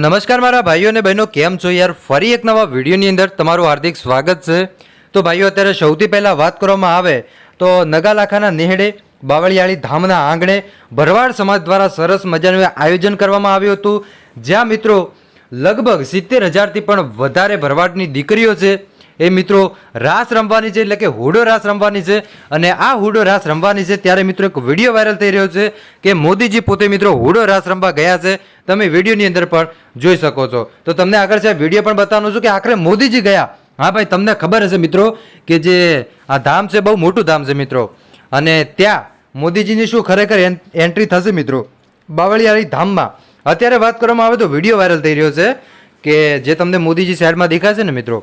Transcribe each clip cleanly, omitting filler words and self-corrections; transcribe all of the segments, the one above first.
તો નમસ્કાર મારા ભાઈઓ અને બહેનો, કેમ છો યાર? ફરી એક નવા વિડીયોની અંદર તમારું હાર્દિક સ્વાગત છે. તો ભાઈઓ, અત્યારે સૌથી પહેલાં વાત કરવામાં આવે તો નગાલાખાના નેહડે બાવળિયાળી ધામના આંગણે ભરવાડ સમાજ દ્વારા સરસ મજાનું આયોજન કરવામાં આવ્યું હતું, જ્યાં મિત્રો લગભગ 70,000થી પણ વધારે ભરવાડની દીકરીઓ છે એ મિત્રો રાસ રમવાની છે, એટલે કે હુડો રાસ રમવાની છે. અને આ હુડો રાસ રમવાની છે ત્યારે મિત્રો એક વિડીયો વાયરલ થઈ રહ્યો છે કે મોદીજી પોતે મિત્રો હુડો રાસ રમવા ગયા છે. તમે વિડીયોની અંદર પણ જોઈ શકો છો. તો તમને આગળ છે વિડીયો પણ બતાવવાનું છું કે આખરે મોદીજી ગયા. હા ભાઈ, તમને ખબર હશે મિત્રો કે જે આ ધામ છે બહુ મોટું ધામ છે મિત્રો, અને ત્યાં મોદીજીની શું ખરેખર એન્ટ્રી થશે મિત્રો બાવળિયાળી ધામમાં. અત્યારે વાત કરવામાં આવે તો વિડીયો વાયરલ થઈ રહ્યો છે કે જે તમને મોદીજી સાઈડમાં દેખાશે ને મિત્રો,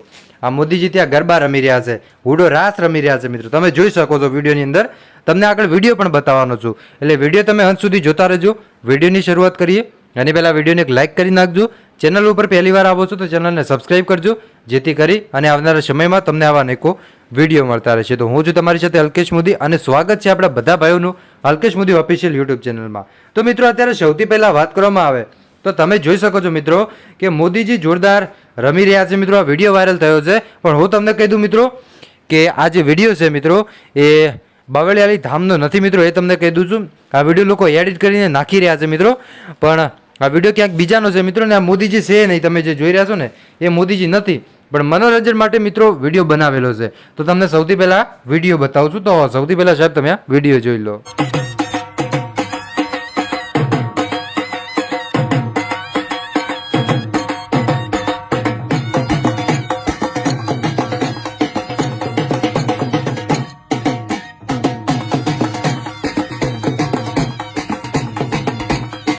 આ મોદીજી ત્યાં ગરબા રમી રહ્યા છે, હુડો રાસ રમી રહ્યા છે મિત્રો. તમે જોઈ શકો છો વિડીયોની અંદર. તમને આગળ વિડીયો પણ બતાવવાનો છું, એટલે વિડીયો તમે અંત સુધી જોતા રહેજો. વિડીયોની શરૂઆત કરીએ. એની પહેલાં વિડીયોને એક લાઇક કરી નાખજો. ચેનલ ઉપર પહેલી વાર આવો છો તો ચેનલને સબસ્ક્રાઈબ કરજો, જેથી કરી અને આવનારા સમયમાં તમને આવા અનેકો વિડીયો મળતા રહેશે. તો હું છું તમારી સાથે અલ્કેશ મોદી, અને સ્વાગત છે આપણા બધા ભાઈઓનું અલ્કેશ મોદી ઓફિશિયલ યુટ્યુબ ચેનલમાં. તો મિત્રો, અત્યારે સૌથી પહેલાં વાત કરવામાં આવે તો તમે જોઈ શકો છો મિત્રો કે મોદીજી જોરદાર રમી રહ્યા છે મિત્રો. આ વિડીયો વાયરલ થયો છે, પણ હું તમને કહી દઉં મિત્રો કે આ જે વિડીયો છે મિત્રો એ બાવળિયાળી ધામનો નથી મિત્રો, એ તમને કહી દઉં છું. આ વિડીયો લોકો એડિટ કરીને નાખી રહ્યા છે મિત્રો, પણ આ વિડીયો ક્યાંક બીજાનો છે મિત્રો, ને આ મોદીજી છે નહીં. તમે જે જોઈ રહ્યા છો ને એ મોદીજી નથી, પણ મનોરંજન માટે મિત્રો વિડીયો બનાવેલો છે. તો તમને સૌથી પહેલાં વિડીયો બતાવું છું. તો સૌથી પહેલાં સાહેબ તમે આ વિડીયો જોઈ લો.